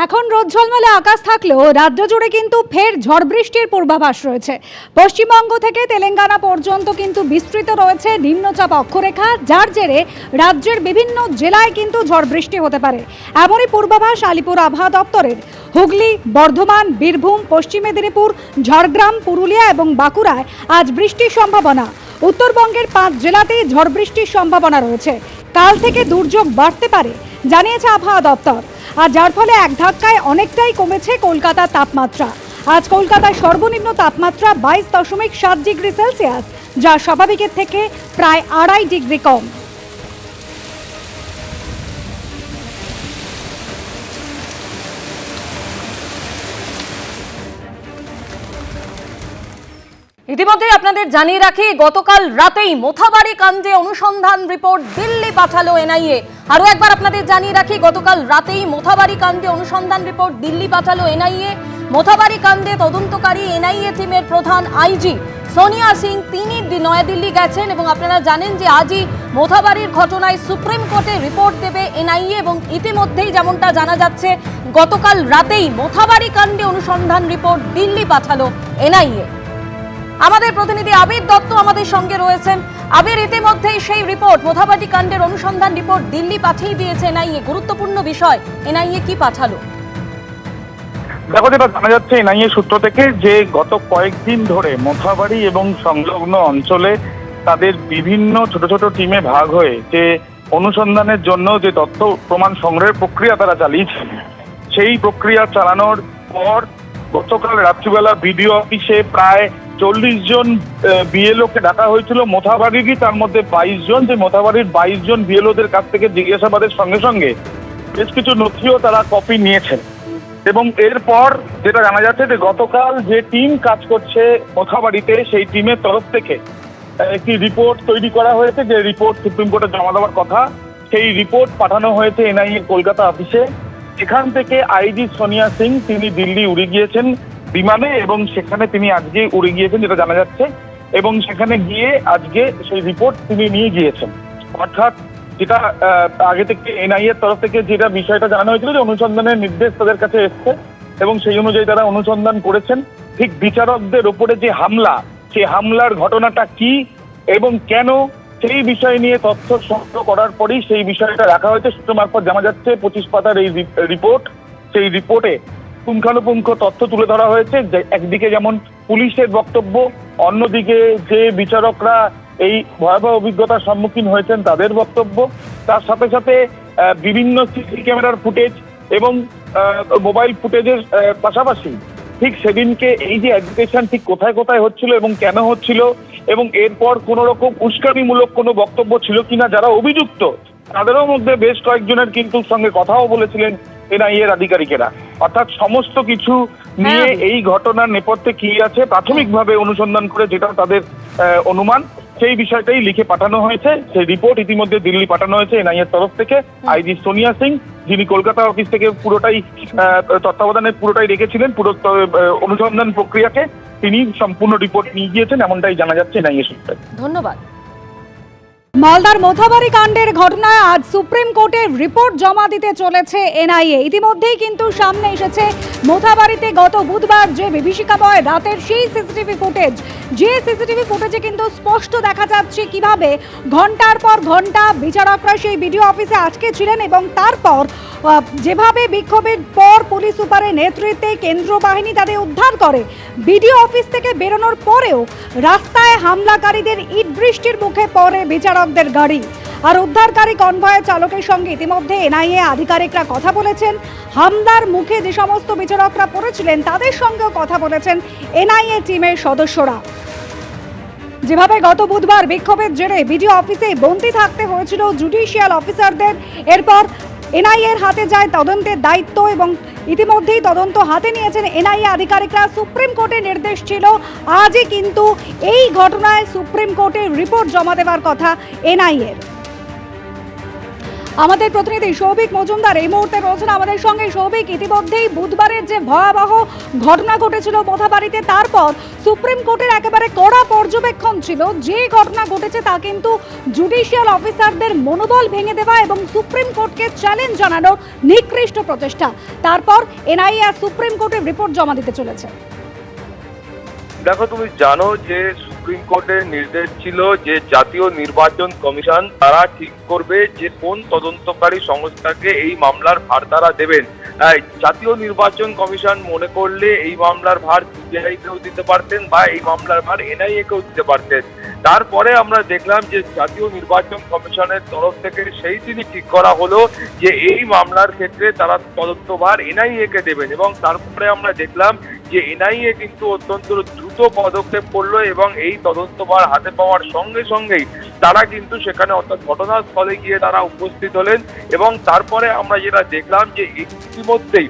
এখন রোদ ঝলমলে আকাশ থাকলেও রাজ্য জুড়ে কিন্তু ফের ঝড় বৃষ্টির পূর্বাভাস রয়েছে। পশ্চিমবঙ্গ থেকে তেলেঙ্গানা পর্যন্ত কিন্তু বিস্তৃত রয়েছে নিম্নচাপ অক্ষরেখা, যার জেরে রাজ্যের বিভিন্ন জেলায় কিন্তু ঝড় বৃষ্টি হতে পারে। এমনই পূর্বাভাস আলিপুর আবহাওয়া দপ্তরের। হুগলি, বর্ধমান, বীরভূম, পশ্চিম মেদিনীপুর, ঝাড়গ্রাম, পুরুলিয়া এবং বাঁকুড়ায় আজ বৃষ্টির সম্ভাবনা। উত্তরবঙ্গের 5 জেলাতেই ঝড় বৃষ্টির সম্ভাবনা রয়েছে। কাল থেকে দুর্যোগ বাড়তে পারে জানিয়েছে আবহাওয়া দপ্তর। আর যার ফলে এক ধাক্কায় অনেকটাই কমেছে কলকাতার তাপমাত্রা। আজ কলকাতায় সর্বনিম্ন তাপমাত্রা 22.7 ডিগ্রি সেলসিয়াস, যা স্বাভাবিকের থেকে প্রায় 2.5 ডিগ্রি কম। ইতিমধ্যে আপনাদের জানিয়ে রাখি, গতকাল রাতেই মোথাবাড়ি কাণ্ডে অনুসন্ধান রিপোর্ট দিল্লি পাঠালো এনআইএ। আরো একবার আপনাদের জানিয়ে রাখি, গতকাল রাতেই মোথাবাড়ি কাণ্ডে অনুসন্ধান রিপোর্ট দিল্লি পাঠালো এনআইএ। মোথাবাড়ি কাণ্ডে তদন্তকারী এনআইএ টিমের প্রধান আইজি সোনিয়া সিং তিনি নয়াদিল্লি গেছেন এবং আপনারা জানেন যে আজই মোথাবাড়ির ঘটনায় সুপ্রিম কোর্টে রিপোর্ট দেবে এনআইএ এবং ইতিমধ্যেই যেমনটা জানা যাচ্ছে গতকাল রাতেই মোথাবাড়ি কাণ্ডে অনুসন্ধান রিপোর্ট দিল্লি পাঠালো এনআইএ। আমাদের প্রতিনিধি আবির দত্ত আমাদের সঙ্গে রয়েছেন। আবির, ইতিমধ্যেই সেই রিপোর্ট মোথাবাড়ি কাণ্ডের অনুসন্ধান রিপোর্ট দিল্লি পাঠিয়ে দিয়েছে এনআইএ। গুরুত্বপূর্ণ বিষয়, এনআইএ কি পাঠালো? দেখো, যেটা জানা যাচ্ছে এনআইএ সূত্র থেকে যে গত কয়েকদিন ধরে মোথাবাড়ি এবং সংলগ্ন অঞ্চলে তাদের বিভিন্ন ছোট ছোট টিমে ভাগ হয়ে যে অনুসন্ধানের জন্য যে তথ্য প্রমাণ সংগ্রহের প্রক্রিয়া তারা চালিয়েছে, সেই প্রক্রিয়া চালানোর পর গতকাল রাত্রিবেলা বিডিও অফিসে প্রায় 40 জন বিএলওকে ডাকা হয়েছিল মোথাবাড়িরই, তার মধ্যে 22 জন, যে মোথাবাড়ির 22 জন বিএলওদের কাছ থেকে জিজ্ঞাসাবাদের সঙ্গে সঙ্গে বেশ কিছু নথিও তারা কপি নিয়েছেন। এবং এরপর যেটা জানা যাচ্ছে যে গতকাল যে টিম কাজ করছে মোথাবাড়িতে, সেই টিমের তরফ থেকে একটি রিপোর্ট তৈরি করা হয়েছে, যে রিপোর্ট সুপ্রিম কোর্টে জমা দেওয়ার কথা। সেই রিপোর্ট পাঠানো হয়েছে এনআইএ কলকাতা অফিসে। এখান থেকে আইজি সোনিয়া সিং তিনি দিল্লি উড়ে গিয়েছেন বিমানে এবং সেখানে তিনি আজকে উড়ে গিয়েছেন যেটা জানা যাচ্ছে, এবং সেখানে গিয়ে আজকে সেই রিপোর্ট তিনি নিয়ে গিয়েছেন। অর্থাৎ যেটা আগে থেকে এনআইএ এর তরফ থেকে যেটা বিষয়টা জানানো হয়েছিল যে অনুসন্ধানের নির্দেশ তাদের কাছে এসছে এবং সেই অনুযায়ী তারা অনুসন্ধান করেছেন। ঠিক বিচারকদের ওপরে যে হামলা, সেই হামলার ঘটনাটা কি এবং কেন, সেই বিষয় নিয়ে তথ্য সংগ্রহ করার পরই সেই বিষয়টা রাখা হয়েছে। সূত্র মারফত জানা যাচ্ছে 25 পাতার এই রিপোর্ট, সেই রিপোর্টে পুঙ্খানুপুঙ্খ তথ্য তুলে ধরা হয়েছে। একদিকে যেমন পুলিশের বক্তব্য, অন্যদিকে যে বিচারকরা এই ভয়াবহ অভিজ্ঞতার সম্মুখীন হয়েছেন তাদের বক্তব্য, তার সাথে সাথে বিভিন্ন সিসি ক্যামেরার ফুটেজ এবং মোবাইল ফুটেজের পাশাপাশি ঠিক সেদিনকে এই যে অ্যাজিটেশন ঠিক কোথায় কোথায় হচ্ছিল এবং কেন হচ্ছিল, এবং এরপর কোন রকম উস্কানিমূলক কোনো বক্তব্য ছিল কিনা যারা অভিযুক্ত তাদেরও মধ্যে বেশ কয়েকজনের কিন্তু সঙ্গে কথাও বলেছিলেন এনআইএর আধিকারিকেরা। অর্থাৎ সমস্ত কিছু নিয়ে এই ঘটনার নেপথ্যে কি আছে প্রাথমিকভাবে অনুসন্ধান করে যেটা তাদের অনুমান, সেই বিষয়টাই লিখে পাঠানো হয়েছে। সেই রিপোর্ট ইতিমধ্যে দিল্লি পাঠানো হয়েছে এনআইএর তরফ থেকে। আইজি সোনিয়া সিং, যিনি কলকাতা অফিস থেকে পুরোটাই তত্ত্বাবধানের পুরোটাই রেখেছিলেন পুরো অনুসন্ধান প্রক্রিয়াকে, তিনি সম্পূর্ণ রিপোর্ট নিয়ে গিয়েছেন এমনটাই জানা যাচ্ছে এনআইএ সূত্রে। ধন্যবাদ। মালদার মোথাবাড়ি কাণ্ডের ঘটনায় আজ সুপ্রিম কোর্টে রিপোর্ট জমা দিতে চলেছে এনআইএ। ইতিমধ্যেই কিন্তু সামনে এসেছে মোথাবাড়িতে গত বুধবার যে বিভীষিকাময় রাতের সেই সিসিটিভি ফুটেজ, যে সিসিটিভি ফুটেজে কিন্তু স্পষ্ট দেখা যাচ্ছে কিভাবে ঘন্টার পর ঘন্টা বিচারকরা সেই বিডিও অফিসে আটকে ছিলেন এবং তারপর যেভাবে বিক্ষোভের পর পুলিশ সুপারের নেতৃত্বে কেন্দ্রীয় বাহিনী তাদের উদ্ধার করে। বিডিও অফিস থেকে বেরোনোর পরেও রাস্তায় হামলাকারীদের ইট বৃষ্টির মুখে পড়ে বিচারকদের গাড়ি। আর উদ্ধারকারী কনভয়ের চালকের সঙ্গে ইতিমধ্যে এনআইএ আধিকারিকরা কথা বলেছেন। হামলার মুখে যে সমস্ত বিচারকরা পড়েছিলেন তাদের সঙ্গেও কথা বলেছেন এনআইএ টিমের সদস্যরা। যেভাবে গত বুধবার বিক্ষোভের জেরে বিডিও অফিসে বন্দী থাকতে হয়েছিল জুডিশিয়াল অফিসারদের, এরপর এনআইএর হাতে যায় তদন্তের দায়িত্ব এবং ইতিমধ্যেই তদন্ত হাতে নিয়েছেন এনআইএ আধিকারিকরা। সুপ্রিম কোর্টের নির্দেশ ছিল আজই কিন্তু এই ঘটনায় সুপ্রিম কোর্টে রিপোর্ট জমা দেওয়ার কথা এনআইএর। আমাদের প্রতিনিধি সৌভিক মজুমদার এই মুহূর্তে রয়েছেন আমাদের সঙ্গে। সৌভিক, ইতিমধ্যেই বুধবারের যে ভয়াবহ ঘটনা ঘটেছিল মোথাবাড়িতে, তারপর সুপ্রিম কোর্টের একেবারে কড়া পর্যবেক্ষণ ছিল। যে ঘটনা ঘটেছে তা কিন্তু জুডিশিয়াল অফিসারদের মনোবল ভেঙে দেওয়া এবং সুপ্রিম কোর্টকে চ্যালেঞ্জ জানানোর নিকৃষ্ট প্রচেষ্টা। তারপর এনআইএ আর সুপ্রিম কোর্টের রিপোর্ট জমা দিতে চলেছে। দেখো, তুমি জানো যে সুপ্রিম কোর্টের নির্দেশ ছিল যে জাতীয় নির্বাচন কমিশন তারা ঠিক করবে যে কোন তদন্তকারী সংস্থাকে এই মামলার ভার তারা দেবেন। জাতীয় নির্বাচন কমিশন মনে করলে এই মামলার ভার সিবিআই কেও দিতে পারতেন বা এই মামলার ভার এনআইএ কেও দিতে পারতেন। তারপরে আমরা দেখলাম যে জাতীয় নির্বাচন কমিশনের তরফ থেকে সেই দিনই ঠিক করা হলো যে এই মামলার ক্ষেত্রে তারা তদন্তভার এনআইএ কে দেবেন, এবং তারপরে আমরা দেখলাম যে এনআইএ কিন্তু অত্যন্ত দ্রুত পদক্ষেপ করলো এবং এই তদন্তভার হাতে পাওয়ার সঙ্গে সঙ্গেই তারা কিন্তু সেখানে অর্থাৎ ঘটনাস্থলে গিয়ে তারা উপস্থিত হলেন। এবং তারপরে আমরা যেটা দেখলাম যে ইতিমধ্যেই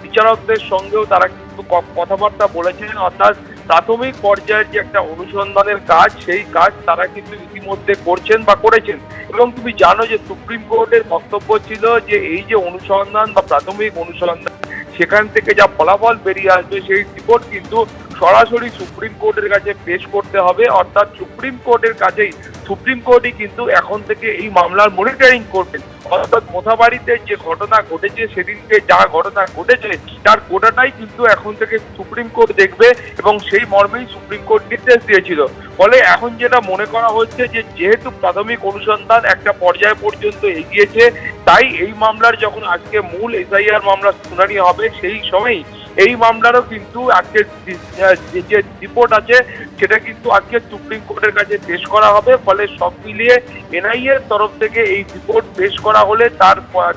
বিচারকদের সঙ্গেও তারা কিন্তু কথাবার্তা বলেছেন, অর্থাৎ প্রাথমিক পর্যায়ের যে একটা অনুসন্ধানের কাজ, সেই কাজ তারা কিন্তু ইতিমধ্যে করছেন বা করেছেন। এবং তুমি জানো যে সুপ্রিম কোর্টের বক্তব্য ছিল যে এই যে অনুসন্ধান বা প্রাথমিক অনুসন্ধান, সেখান থেকে যা ফলাফল বেরিয়ে আসবে সেই রিপোর্ট কিন্তু সরাসরি সুপ্রিম কোর্টের কাছে পেশ করতে হবে। অর্থাৎ সুপ্রিম কোর্টই কিন্তু এখন থেকে এই মামলার মনিটরিং করবেন। অর্থাৎ মোথাবাড়িতে যে ঘটনা ঘটেছে, সেদিনকে যা ঘটনা ঘটেছে তার গোটাটাই কিন্তু এখন থেকে সুপ্রিম কোর্ট দেখবে এবং সেই মর্মেই সুপ্রিম কোর্ট নির্দেশ দিয়েছিল। ফলে এখন যেটা মনে করা হচ্ছে যে যেহেতু প্রাথমিক অনুসন্ধান একটা পর্যায় পর্যন্ত এগিয়েছে, তাই এই মামলার যখন আজকে মূল এসআইআর মামলার শুনানি হবে, সেই সময়ই এই মামলারও কিন্তু আজকে যে রিপোর্ট আছে সেটা কিন্তু আজকে সুপ্রিম কোর্টের কাছে পেশ করা হবে। ফলে সব মিলিয়ে এনআইএ এর তরফ থেকে এই রিপোর্ট পেশ করা হলে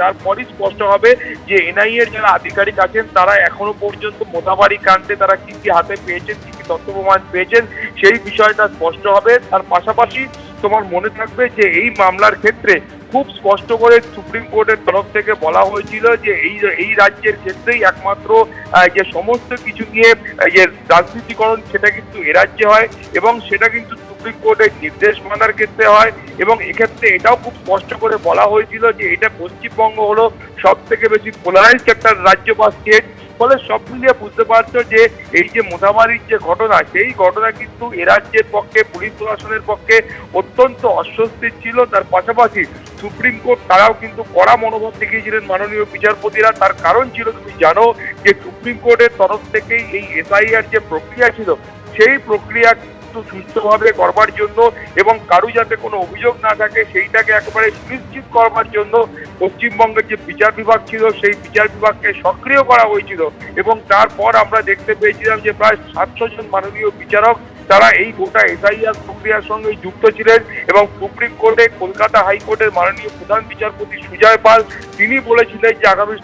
তারপরই স্পষ্ট হবে যে এনআইএ এর যারা আধিকারিক আছেন তারা এখনো পর্যন্ত মোথাবাড়ি কাণ্ডে তারা কি কি হাতে পেয়েছেন, কি কি তথ্য প্রমাণ পেয়েছেন, সেই বিষয়টা স্পষ্ট হবে। তার পাশাপাশি তোমার মনে থাকবে যে এই মামলার ক্ষেত্রে খুব স্পষ্ট করে সুপ্রিম কোর্টের তরফ থেকে বলা হয়েছিল যে এই রাজ্যের ক্ষেত্রেই একমাত্র যে সমস্ত কিছু নিয়ে যে রাজনীতিকরণ সেটা কিন্তু এ রাজ্যে হয় এবং সেটা কিন্তু সুপ্রিম কোর্টের নির্দেশ মানার ক্ষেত্রে হয়। এবং এক্ষেত্রে এটাও খুব স্পষ্ট করে বলা হয়েছিল যে এটা পশ্চিমবঙ্গ হলো সব থেকে বেশি পোলারাইজড একটা রাজ্য বা স্টেট। ফলে সব মিলিয়ে বুঝতে পারছো যে এই যে মোথাবাড়ির যে ঘটনা, সেই ঘটনা কিন্তু এ রাজ্যের পক্ষে, পুলিশ প্রশাসনের পক্ষে অত্যন্ত অস্বস্তির ছিল। তার পাশাপাশি সুপ্রিম কোর্ট তারাও কিন্তু কড়া মনোভাব দেখিয়েছিলেন মাননীয় বিচারপতিরা। তার কারণ ছিল, তুমি জানো যে সুপ্রিম কোর্টের তরফ থেকেই এই এসআইআর যে প্রক্রিয়া ছিল, সেই প্রক্রিয়া সুস্থভাবে করবার জন্য এবং কারু যাতে কোনো অভিযোগ না থাকে সেইটাকে একেবারে সুনিশ্চিত করবার জন্য পশ্চিমবঙ্গের যে বিচার বিভাগ ছিল সেই বিচার বিভাগকে সক্রিয় করা হয়েছিল। এবং তারপর আমরা দেখতে পেয়েছিলাম যে প্রায় 700 জন মাননীয় বিচারক তারা এই গোটা এসআইআর প্রক্রিয়ার সঙ্গে যুক্ত ছিলেন। এবং সুপ্রিম কোর্টে কলকাতা হাইকোর্টের মাননীয় প্রধান বিচারপতি সুজয় পাল তিনি বলেছিলেন যে আগামী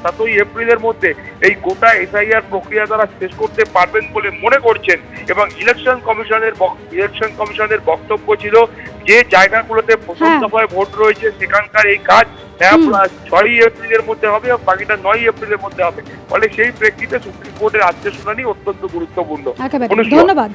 7ই এপ্রিলের মধ্যে এই গোটা এসআইআর প্রক্রিয়া তারা শেষ করতে পারবেন বলে মনে করছেন। এবং ইলেকশন কমিশনের বক্তব্য ছিল যে জায়গাগুলোতে প্রথম দফায় ভোট রয়েছে সেখানকার এই কাজ 6ই এপ্রিলের মধ্যে হবে, বাকিটা 9ই এপ্রিলের মধ্যে হবে। ফলে সেই প্রেক্ষিতে সুপ্রিম কোর্টের আজকের শুনানি অত্যন্ত গুরুত্বপূর্ণ। ধন্যবাদ।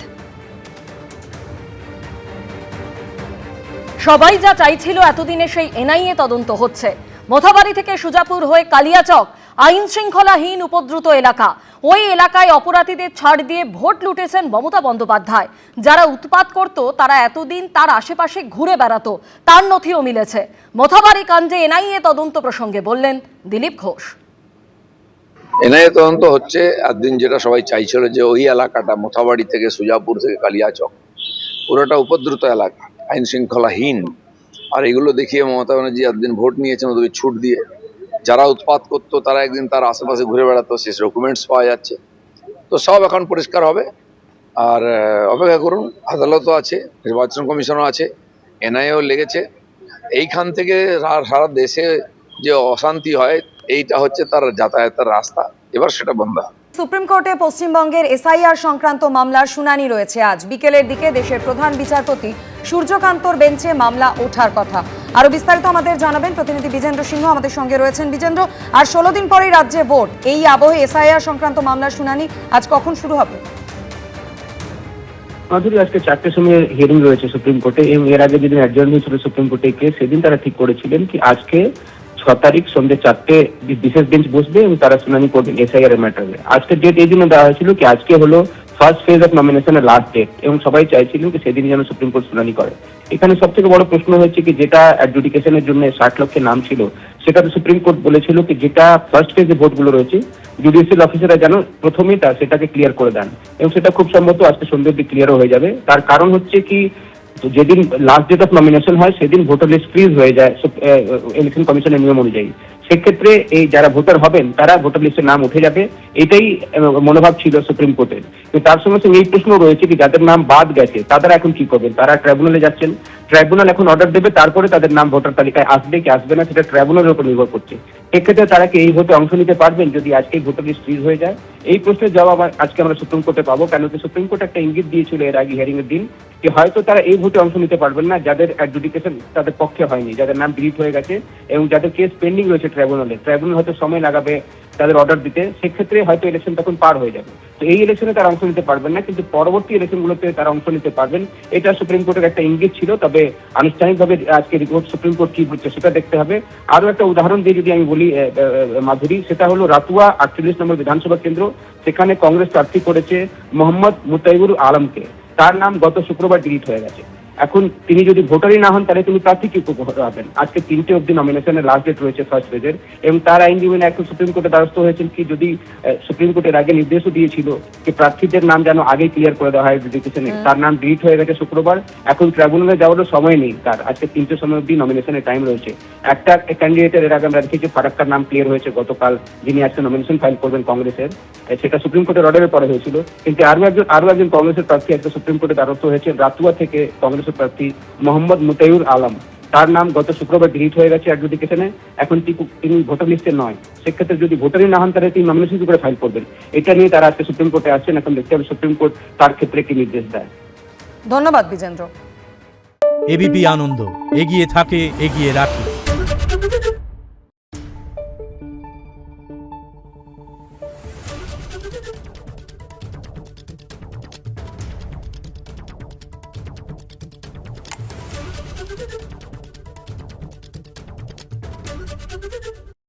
সবাই যা চাইছিল এতদিনে সেই এনআইএ তদন্ত হচ্ছে। মোথাবাড়ি থেকে সুজাপুর হয়ে কালিয়াচক আইন শৃঙ্খলাহীন উপদ্রুত এলাকা। ওই এলাকায় অপরাধীদের ছাড় দিয়ে ভোট লুটেছেন মমতা বন্দ্যোপাধ্যায়। যারা উৎপাত করত তারা এতদিন তার আশেপাশে ঘুরে বেড়াতো, তার নথিও মিলেছে। মোথাবাড়ি কাণ্ডে এনআইএ তদন্ত প্রসঙ্গে বললেন দিলীপ ঘোষ। এনআইএ তদন্ত হচ্ছে। একদিন যেটা সবাই চাইছিল যে ওই এলাকাটা মোথাবাড়ি থেকে সুজাপুর থেকে কালিয়াচক পুরোটা উপদ্রুত এলাকা, আইন শৃঙ্খলাহীন। আর এগুলো দেখিয়ে মমতা ব্যানার্জি একদিন ভোট নিয়েছেন ওদেরকে ছুট দিয়ে। যারা উৎপাত করতো তারা একদিন তার আশেপাশে ঘুরে বেড়াতো, শেষ ডকুমেন্টস পাওয়া যাচ্ছে। তো সব এখন পরিষ্কার হবে। আর অপেক্ষা করুন, আদালতও আছে, নির্বাচন কমিশনও আছে, এনআইএও লেগেছে। এইখান থেকে সারা দেশে যে অশান্তি হয় এইটা হচ্ছে তার যাতায়াতের রাস্তা, এবার সেটা বন্ধ হবে। সুপ্রিম কোর্টে পশ্চিমবঙ্গের এসআইআর সংক্রান্ত মামলার শুনানি রয়েছে আজ বিকেলের দিকে। দেশের প্রধান বিচারপতি সূর্যকান্তর বেঞ্চে মামলা ওঠার কথা। আরো বিস্তারিত আমাদের জানাবেন প্রতিনিধি বিজেন্দ্র সিংহ আমাদের সঙ্গে রয়েছেন। বিজেন্দ্র, আর 16 দিন পরেই রাজ্যে ভোট, এই আবহে এসআইআর সংক্রান্ত মামলার শুনানি আজ কখন শুরু হবে? মাধুরী, আজকে 4টের সময় হিয়ারিং রয়েছে সুপ্রিম কোর্টে এবং এর আগে যেদিন অ্যাডজার্ন হয়েছিল সুপ্রিম কোর্টে কেস, সেদিন তারা ঠিক করেছিলেন কি আজকে 6 তারিখ সন্ধ্যে 4টে বিশেষ বেঞ্চ বসবে এবং তারা শুনানি করবেন এসআইআর এর ম্যাটারে। আজকের ডেট এই জন্য দেওয়া হয়েছিল কি আজকে হলো ফার্স্ট ফেজ অফ নমিনেশনের লাস্ট ডেট এবং সবাই চাইছিলেন কি সেদিন যেন সুপ্রিম কোর্ট শুনানি করে। এখানে সব থেকে বড় প্রশ্ন হচ্ছে কি যেটা অ্যাডজুডিকেশনের জন্য 60 লক্ষের নাম ছিল, সেটা তো সুপ্রিম কোর্ট বলেছিল কি যেটা ফার্স্ট ফেজে ভোটগুলো রয়েছে জুডিশিয়াল অফিসাররা যেন প্রথমেই সেটাকে ক্লিয়ার করে দেন এবং সেটা খুব সম্ভবত আজকে সন্ধ্যে অব্দি ক্লিয়ারও হয়ে যাবে। তার কারণ হচ্ছে কি যেদিন লাস্ট ডেট অফ নমিনেশন হয় সেদিন ভোটার লিস্ট ফ্রিজ হয়ে যায় ইলেকশন কমিশনের নিয়ম অনুযায়ী। সেক্ষেত্রে এই যারা ভোটার হবেন তারা ভোটার লিস্টের নাম উঠে যাবে, এটাই মনোভাব ছিল সুপ্রিম কোর্টের। কিন্তু তার সঙ্গে সঙ্গে এই প্রশ্ন রয়েছে কি যাদের নাম বাদ গেছে তারা এখন কি করবেন? তারা ট্রাইব্যুনালে যাচ্ছেন, ট্রাইব্যুনাল এখন অর্ডার দেবে, তারপরে তাদের নাম ভোটার তালিকায় আসবে কি আসবে না সেটা ট্রাইব্যুনালের উপর নির্ভর করছে। সেক্ষেত্রে তারা কি এই ভোটে অংশ নিতে পারবেন যদি আজকে ভোটার লিস্ট ফ্রিজ হয়ে যায়? এই প্রশ্নের জবাব আজকে আমরা সুপ্রিম কোর্টে পাবো, কেন কি সুপ্রিম কোর্ট একটা ইঙ্গিত দিয়েছিল এর আগে হিয়ারিং এর দিন যে হয়তো তারা এই ভোটে অংশ নিতে পারবেন না যাদের অ্যাডজুডিকেশন তাদের পক্ষে হয়নি, যাদের নাম ডিলিট হয়ে গেছে এবং যাদের কেস পেন্ডিং রয়েছে ট্রাইব্যুনালে। ট্রাইব্যুনাল হয়তো সময় লাগাবে তাদের অর্ডার দিতে, সেক্ষেত্রে হয়তো ইলেকশন তখন পার হয়ে যাবে। তো এই ইলেকশনে তারা অংশ নিতে পারবেন না, কিন্তু পরবর্তী ইলেকশনগুলোতে তারা অংশ নিতে পারবেন, এটা সুপ্রিম কোর্টের একটা ইঙ্গিত ছিল। তবে আনুষ্ঠানিকভাবে আজকে রিপোর্ট সুপ্রিম কোর্ট কি বলছে সেটা দেখতে হবে। আরো একটা উদাহরণ দিয়ে যদি আমি বলি মাধুরী, সেটা হলো রাতুয়া 48 নম্বর বিধানসভা কেন্দ্র, সেখানে কংগ্রেস প্রার্থী করেছে মোহাম্মদ মুতাইবুর আলমকে। তার নাম গত শুক্রবার ডিলিট হয়ে গেছে। এখন তিনি যদি ভোটারই না হন তাহলে তিনি প্রার্থী কি হবেন? আজকে 3টে অব্দি নমিনেশনের লাস্ট ডেট রয়েছে ফার্স্ট ফেজের এবং তার আইনজীবী এখন সুপ্রিম কোর্টের দ্বারস্থ হয়েছেন কি যদি সুপ্রিম কোর্টের আগে নির্দেশও দিয়েছিল যে প্রার্থীদের নাম যেন আগে ক্লিয়ার করে দেওয়া হয় এডুকেশনে, তার নাম ডিলিট হয়ে গেছে শুক্রবার। এখন ট্রাইব্যুনালে যাওয়ারও সময় নেই তার, আজকে 3টে সময় অব্দি নমিনেশনের টাইম রয়েছে। একটা ক্যান্ডিডেটের এর আগে আমরা দেখেছি ফারাক্কার নাম ক্লিয়ার হয়েছে গতকাল, যিনি আজকে নমিনেশন ফাইল করবেন কংগ্রেসের, সেটা সুপ্রিম কোর্টের অর্ডারের পরে হয়েছিল। কিন্তু আরো একজন কংগ্রেসের প্রার্থী আজকে সুপ্রিম কোর্টের দ্বারস্থ হয়েছে রাতুয়া থেকে কংগ্রেসের প্রার্থী মোহাম্মদ মুতাইবুর আলম। তার নাম গত শুক্রবার ডিলিট হয়ে গেছে অ্যাডজুডিকেশনে, এখন তিনি ভোটার লিস্টে নয়। সেক্ষেত্রে যদি ভোটারই না হন তাহলে তিনি নমিনেশন করে ফাইল করবেন। এটা নিয়ে তারা আজকে সুপ্রিম কোর্টে আসছেন, এখন দেখতে হবে সুপ্রিম কোর্ট তার ক্ষেত্রে কি নির্দেশ দেয়। ধন্যবাদ বিজেন্দ্র। এবিপি আনন্দ এগিয়ে থাকে, এগিয়ে রাখে।